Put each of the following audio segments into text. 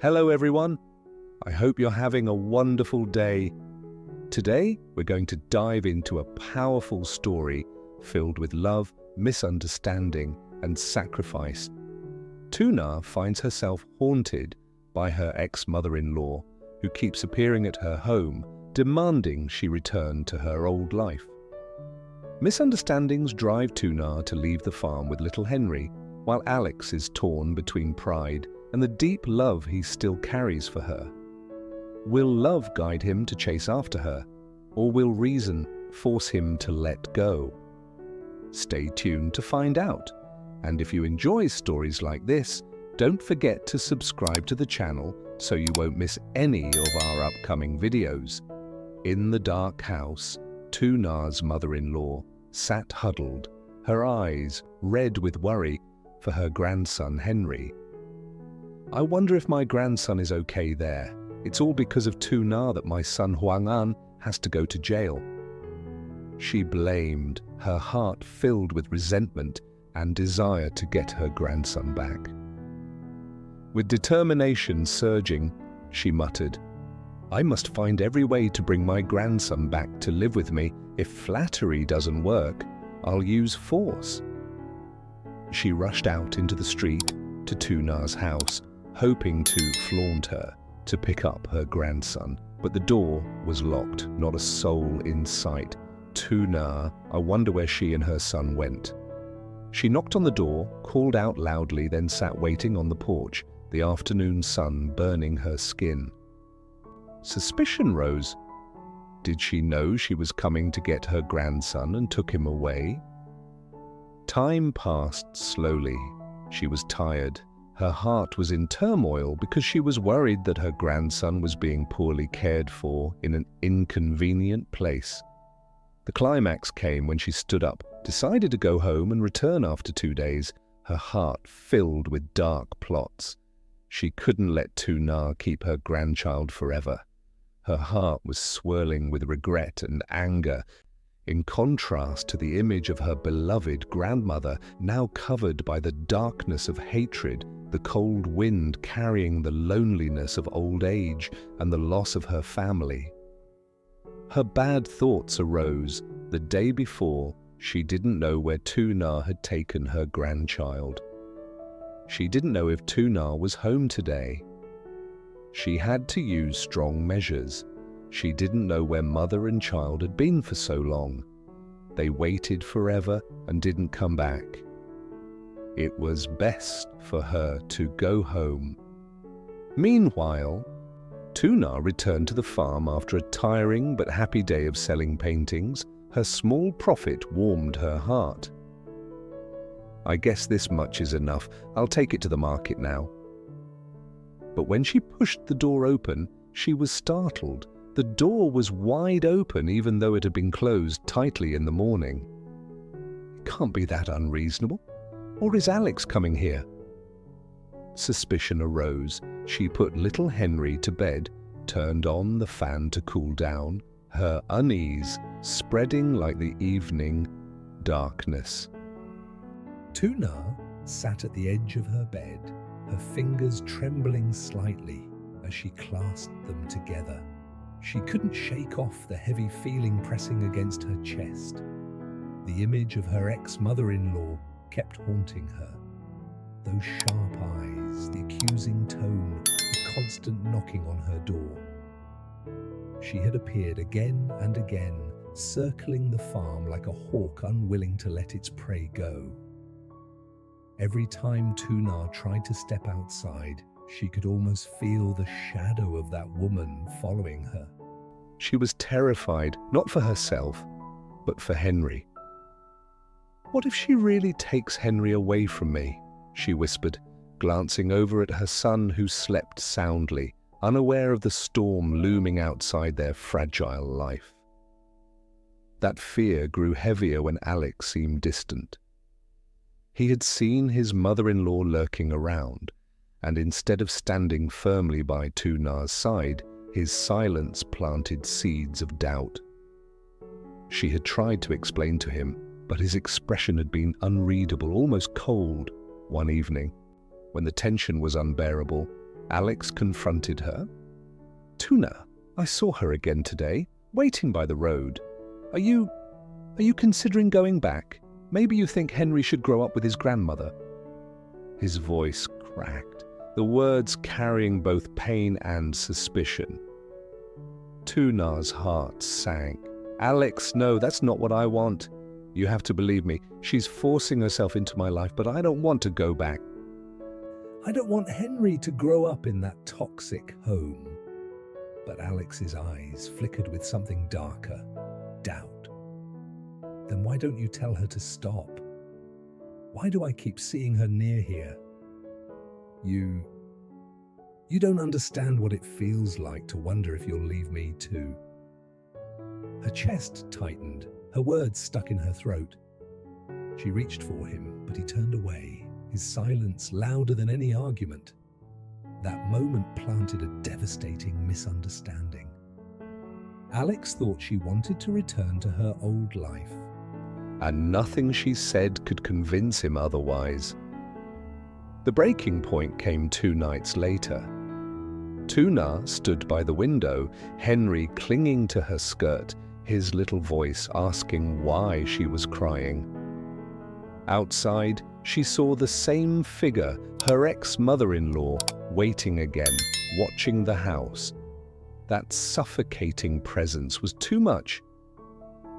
Hello everyone, I hope you're having a wonderful day. Today we're going to dive into a powerful story filled with love, misunderstanding and sacrifice. Tu Na finds herself haunted by her ex-mother-in-law who keeps appearing at her home, demanding she return to her old life. Misunderstandings drive Tu Na to leave the farm with little Henry, while Alex is torn between pride and the deep love he still carries for her. Will love guide him to chase after her, or will reason force him to let go? Stay tuned to find out. And if you enjoy stories like this, don't forget to subscribe to the channel so you won't miss any of our upcoming videos. In the dark house, Tu Na's mother-in-law sat huddled, her eyes red with worry for her grandson Henry. "I wonder if my grandson is okay there. It's all because of Tu Na that my son Huang An has to go to jail." She blamed, her heart filled with resentment and desire to get her grandson back. With determination surging, she muttered, "I must find every way to bring my grandson back to live with me. If flattery doesn't work, I'll use force." She rushed out into the street to Tu Na's house, hoping to flaunt her, to pick up her grandson. But the door was locked, not a soul in sight. Tu Na, I wonder where she and her son went. She knocked on the door, called out loudly, then sat waiting on the porch, the afternoon sun burning her skin. Suspicion rose. Did she know she was coming to get her grandson and took him away? Time passed slowly. She was tired. Her heart was in turmoil because she was worried that her grandson was being poorly cared for in an inconvenient place. The climax came when she stood up, decided to go home and return after 2 days, her heart filled with dark plots. She couldn't let Tu Na keep her grandchild forever. Her heart was swirling with regret and anger, in contrast to the image of her beloved grandmother, now covered by the darkness of hatred, the cold wind carrying the loneliness of old age and the loss of her family. Her bad thoughts arose. The day before, she didn't know where Tu Na had taken her grandchild. She didn't know if Tu Na was home today. She had to use strong measures. She didn't know where mother and child had been for so long. They waited forever and didn't come back. It was best for her to go home. Meanwhile, Tu Na returned to the farm after a tiring but happy day of selling paintings. Her small profit warmed her heart. "I guess this much is enough. I'll take it to the market now." But when she pushed the door open, she was startled. The door was wide open even though it had been closed tightly in the morning. It can't be that unreasonable. Or is Alex coming here? Suspicion arose. She put little Henry to bed, turned on the fan to cool down, her unease spreading like the evening darkness. Tu Na sat at the edge of her bed, her fingers trembling slightly as she clasped them together. She couldn't shake off the heavy feeling pressing against her chest. The image of her ex-mother-in-law kept haunting her. Those sharp eyes, the accusing tone, the constant knocking on her door. She had appeared again and again, circling the farm like a hawk unwilling to let its prey go. Every time Tu Na tried to step outside, she could almost feel the shadow of that woman following her. She was terrified, not for herself, but for Henry. "What if she really takes Henry away from me?" she whispered, glancing over at her son who slept soundly, unaware of the storm looming outside their fragile life. That fear grew heavier when Alex seemed distant. He had seen his mother-in-law lurking around, and instead of standing firmly by Tu Na's side, his silence planted seeds of doubt. She had tried to explain to him, but his expression had been unreadable, almost cold. One evening, when the tension was unbearable, Alex confronted her. "Tuna, I saw her again today, waiting by the road. Are you considering going back? Maybe you think Henry should grow up with his grandmother." His voice cracked, the words carrying both pain and suspicion. Tuna's heart sank. "Alex, no, that's not what I want. You have to believe me. She's forcing herself into my life, but I don't want to go back. I don't want Henry to grow up in that toxic home." But Alex's eyes flickered with something darker, doubt. "Then why don't you tell her to stop? Why do I keep seeing her near here? You don't understand what it feels like to wonder if you'll leave me too." Her chest tightened, her words stuck in her throat. She reached for him, but he turned away, his silence louder than any argument. That moment planted a devastating misunderstanding. Alex thought she wanted to return to her old life, and nothing she said could convince him otherwise. The breaking point came 2 nights later. Tuna stood by the window, Henry clinging to her skirt, his little voice asking why she was crying. Outside, she saw the same figure, her ex-mother-in-law, waiting again, watching the house. That suffocating presence was too much.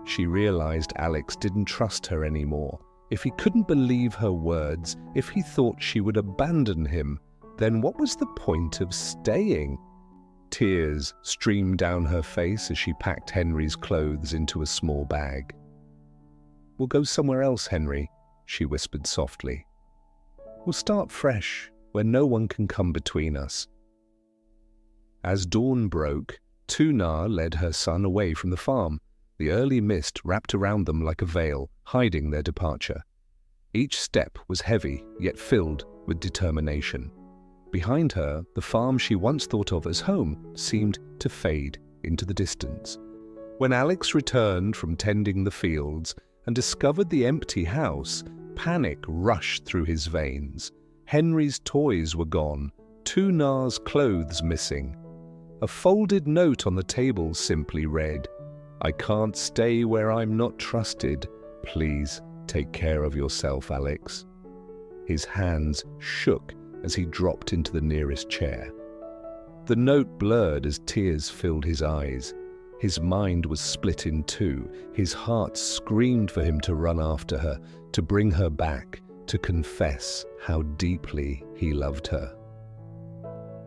She realized Alex didn't trust her anymore. If he couldn't believe her words, if he thought she would abandon him, then what was the point of staying? Tears streamed down her face as she packed Henry's clothes into a small bag. "We'll go somewhere else, Henry," she whispered softly. "We'll start fresh, where no one can come between us." As dawn broke, Tuna led her son away from the farm. The early mist wrapped around them like a veil, hiding their departure. Each step was heavy, yet filled with determination. Behind her, the farm she once thought of as home seemed to fade into the distance. When Alex returned from tending the fields and discovered the empty house, panic rushed through his veins. Henry's toys were gone, Tuna's clothes missing. A folded note on the table simply read, "I can't stay where I'm not trusted. Please take care of yourself, Alex." His hands shook as he dropped into the nearest chair. The note blurred as tears filled his eyes. His mind was split in two. His heart screamed for him to run after her, to bring her back, to confess how deeply he loved her.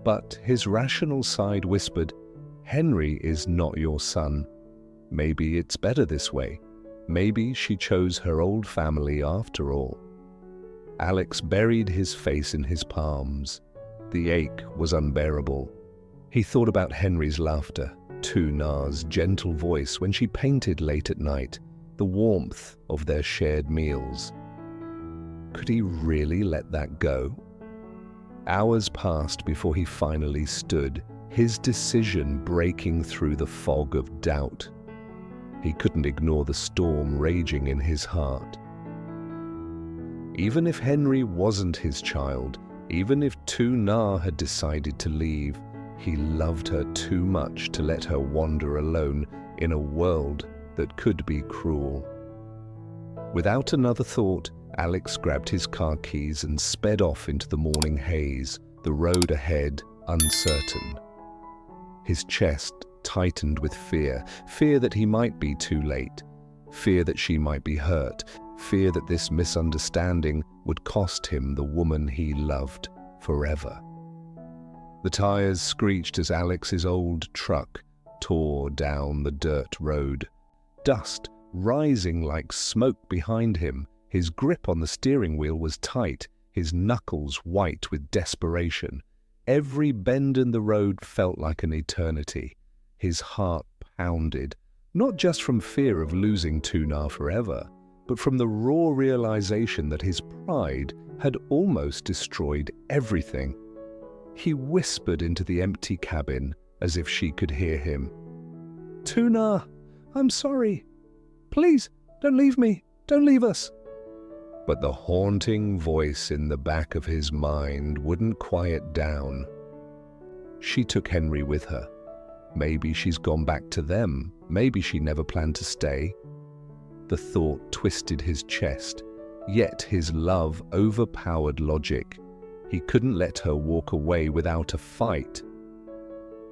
But his rational side whispered, "Henry is not your son. Maybe it's better this way. Maybe she chose her old family after all." Alex buried his face in his palms. The ache was unbearable. He thought about Henry's laughter, Tuna's gentle voice when she painted late at night, the warmth of their shared meals. Could he really let that go? Hours passed before he finally stood, his decision breaking through the fog of doubt. He couldn't ignore the storm raging in his heart. Even if Henry wasn't his child, even if Tu Na had decided to leave, he loved her too much to let her wander alone in a world that could be cruel. Without another thought, Alex grabbed his car keys and sped off into the morning haze, the road ahead uncertain. His chest tightened with fear, fear that he might be too late, fear that she might be hurt, fear that this misunderstanding would cost him the woman he loved forever. The tires screeched as Alex's old truck tore down the dirt road, dust rising like smoke behind him. His grip on the steering wheel was tight, his knuckles white with desperation. Every bend in the road felt like an eternity. His heart pounded, not just from fear of losing Tu Na forever, but from the raw realization that his pride had almost destroyed everything. He whispered into the empty cabin as if she could hear him. "Tu Na, I'm sorry. Please, don't leave me. Don't leave us." But the haunting voice in the back of his mind wouldn't quiet down. She took Henry with her. Maybe she's gone back to them. Maybe she never planned to stay. The thought twisted his chest, yet his love overpowered logic. He couldn't let her walk away without a fight.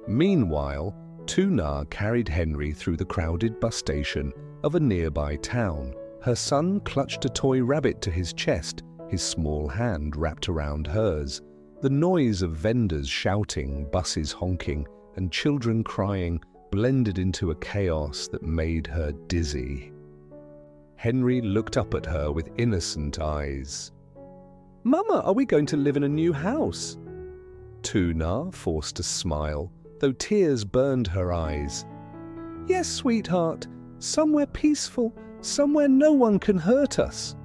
Meanwhile, Tu Na carried Henry through the crowded bus station of a nearby town. Her son clutched a toy rabbit to his chest, his small hand wrapped around hers. The noise of vendors shouting, buses honking, and children crying blended into a chaos that made her dizzy. Henry looked up at her with innocent eyes. "Mama, are we going to live in a new house?" Tu Na forced a smile, though tears burned her eyes. "Yes, sweetheart, somewhere peaceful, somewhere no one can hurt us."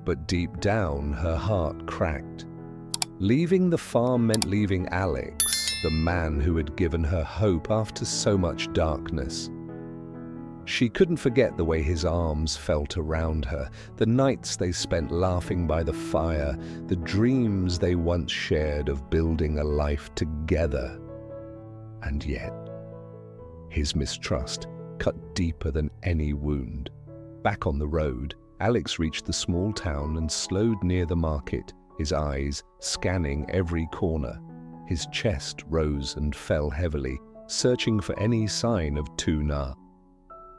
But deep down, her heart cracked. Leaving the farm meant leaving Alex, the man who had given her hope after so much darkness. She couldn't forget the way his arms felt around her, the nights they spent laughing by the fire, the dreams they once shared of building a life together. And yet, his mistrust cut deeper than any wound. Back on the road, Alex reached the small town and slowed near the market, his eyes scanning every corner. His chest rose and fell heavily, searching for any sign of Tu Na.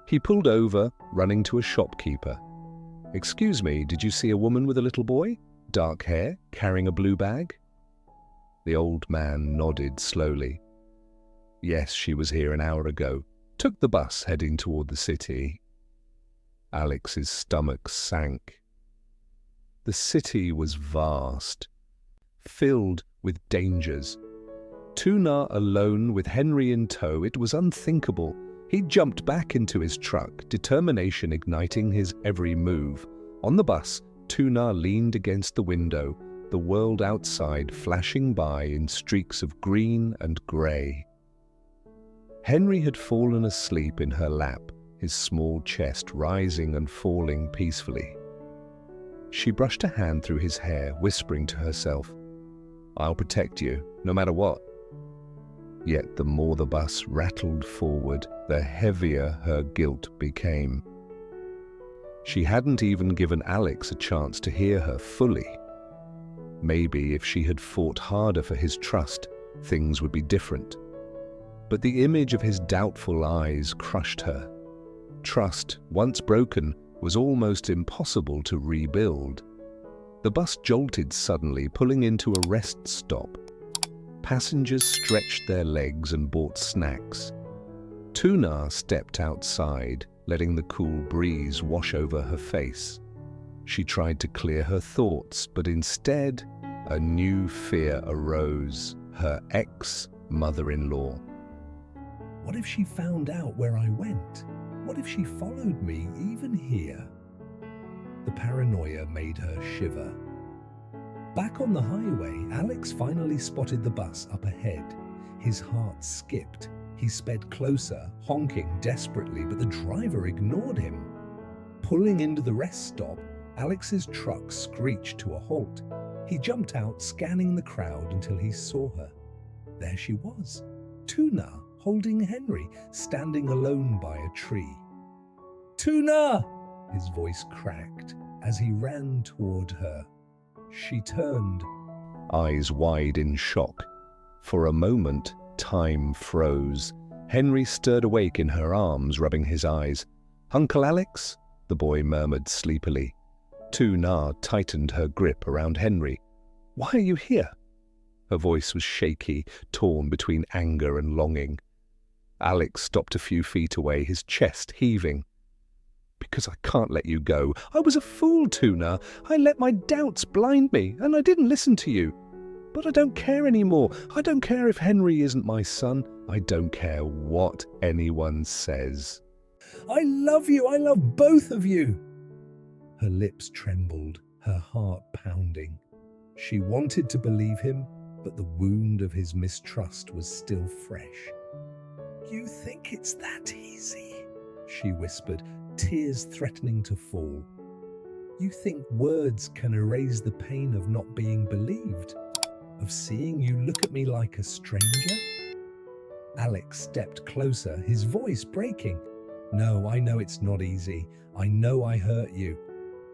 He pulled over, running to a shopkeeper. "Excuse me, did you see a woman with a little boy? Dark hair, carrying a blue bag?" The old man nodded slowly. "Yes, she was here an hour ago. Took the bus heading toward the city." Alex's stomach sank. The city was vast, filled with dangers. Tu Na alone with Henry in tow, it was unthinkable. He jumped back into his truck, determination igniting his every move. On the bus, Tu Na leaned against the window, the world outside flashing by in streaks of green and grey. Henry had fallen asleep in her lap, his small chest rising and falling peacefully. She brushed a hand through his hair, whispering to herself, "I'll protect you, no matter what." Yet the more the bus rattled forward, the heavier her guilt became. She hadn't even given Alex a chance to hear her fully. Maybe if she had fought harder for his trust, things would be different. But the image of his doubtful eyes crushed her. Trust, once broken, was almost impossible to rebuild. The bus jolted suddenly, pulling into a rest stop. Passengers stretched their legs and bought snacks. Tu Na stepped outside, letting the cool breeze wash over her face. She tried to clear her thoughts, but instead, a new fear arose, her ex-mother-in-law. What if she found out where I went? What if she followed me even here? The paranoia made her shiver. Back on the highway, Alex finally spotted the bus up ahead. His heart skipped. He sped closer, honking desperately, but the driver ignored him. Pulling into the rest stop, Alex's truck screeched to a halt. He jumped out, scanning the crowd until he saw her. There she was, Tu Na, holding Henry, standing alone by a tree. "Tu Na!" His voice cracked as he ran toward her. She turned, eyes wide in shock. For a moment, time froze. Henry stirred awake in her arms, rubbing his eyes. "Uncle Alex?" the boy murmured sleepily. Tu Na tightened her grip around Henry. "Why are you here?" Her voice was shaky, torn between anger and longing. Alex stopped a few feet away, his chest heaving. "Because I can't let you go. I was a fool, Tu Na. I let my doubts blind me, and I didn't listen to you. But I don't care anymore. I don't care if Henry isn't my son. I don't care what anyone says. I love you. I love both of you." Her lips trembled, her heart pounding. She wanted to believe him, but the wound of his mistrust was still fresh. "You think it's that easy?" she whispered, tears threatening to fall. "You think words can erase the pain of not being believed? of seeing you look at me like a stranger? Alex stepped closer, his voice breaking. No, I know it's not easy. I know I hurt you.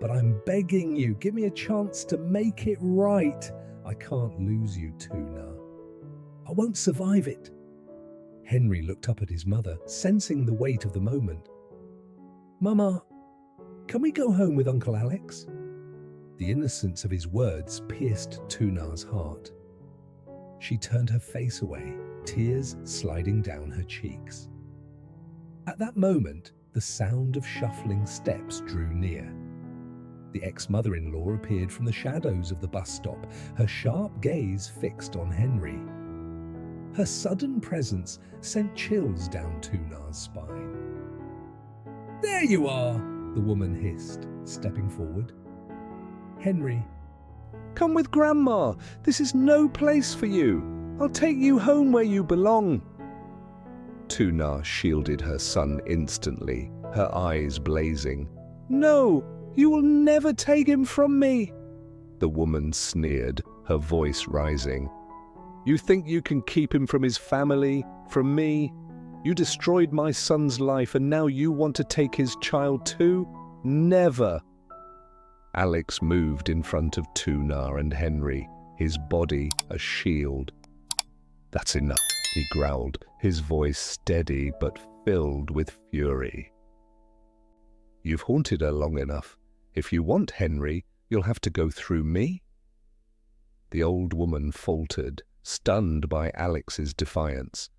But I'm begging you, give me a chance to make it right. I can't lose you, Tu Na. I won't survive it. Henry looked up at his mother, sensing the weight of the moment. Mama, can we go home with Uncle Alex? The innocence of his words pierced Tu Na's heart. She turned her face away, tears sliding down her cheeks. At that moment, the sound of shuffling steps drew near. The ex-mother-in-law appeared from the shadows of the bus stop, her sharp gaze fixed on Henry. Her sudden presence sent chills down Tu Na's spine. There you are, the woman hissed, stepping forward. Henry, come with Grandma. This is no place for you. I'll take you home where you belong. Tu Na shielded her son instantly, her eyes blazing. No, you will never take him from me. The woman sneered, her voice rising. You think you can keep him from his family, from me? You destroyed my son's life and now you want to take his child too? Never. Alex moved in front of Tu Na and Henry, his body a shield. That's enough, he growled, his voice steady but filled with fury. You've haunted her long enough. If you want Henry, you'll have to go through me. The old woman faltered, stunned by Alex's defiance.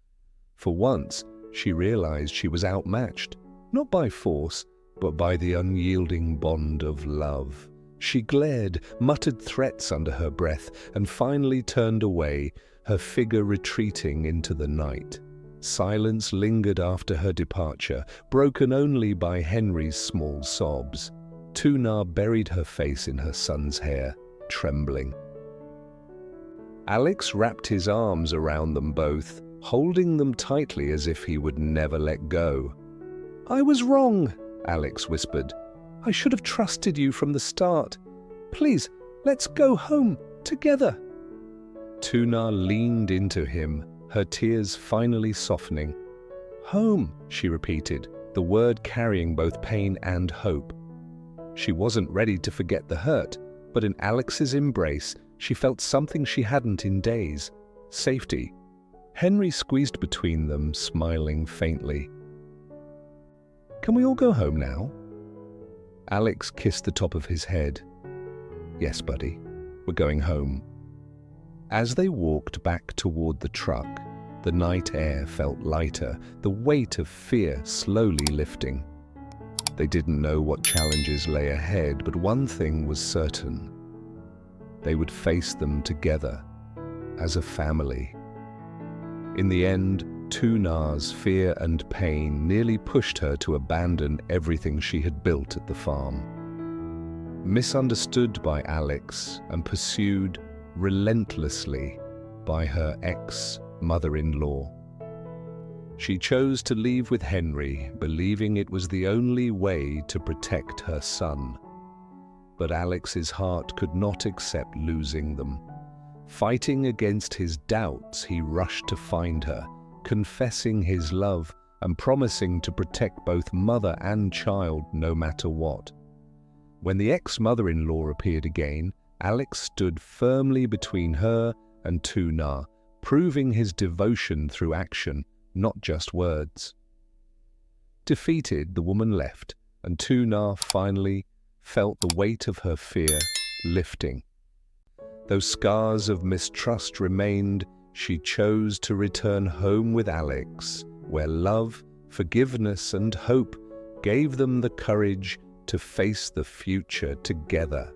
For once, she realized she was outmatched, not by force, but by the unyielding bond of love. She glared, muttered threats under her breath, and finally turned away, her figure retreating into the night. Silence lingered after her departure, broken only by Henry's small sobs. Tu Na buried her face in her son's hair, trembling. Alex wrapped his arms around them both, holding them tightly as if he would never let go. I was wrong, Alex whispered. I should have trusted you from the start. Please, let's go home together. Tu Na leaned into him, her tears finally softening. Home, she repeated, the word carrying both pain and hope. She wasn't ready to forget the hurt, but in Alex's embrace, she felt something she hadn't in days. Safety. Henry squeezed between them, smiling faintly. Can we all go home now? Alex kissed the top of his head. Yes, buddy, we're going home. As they walked back toward the truck, the night air felt lighter, the weight of fear slowly lifting. They didn't know what challenges lay ahead, but one thing was certain. They would face them together, as a family. In the end, Tu Na's fear and pain nearly pushed her to abandon everything she had built at the farm. Misunderstood by Alex and pursued relentlessly by her ex-mother-in-law. She chose to leave with Henry, believing it was the only way to protect her son. But Alex's heart could not accept losing them. Fighting against his doubts, he rushed to find her, confessing his love and promising to protect both mother and child no matter what. When the ex-mother-in-law appeared again, Alex stood firmly between her and Tu Na, proving his devotion through action, not just words. Defeated, the woman left, and Tu Na finally felt the weight of her fear lifting. Though scars of mistrust remained, she chose to return home with Alex, where love, forgiveness, and hope gave them the courage to face the future together.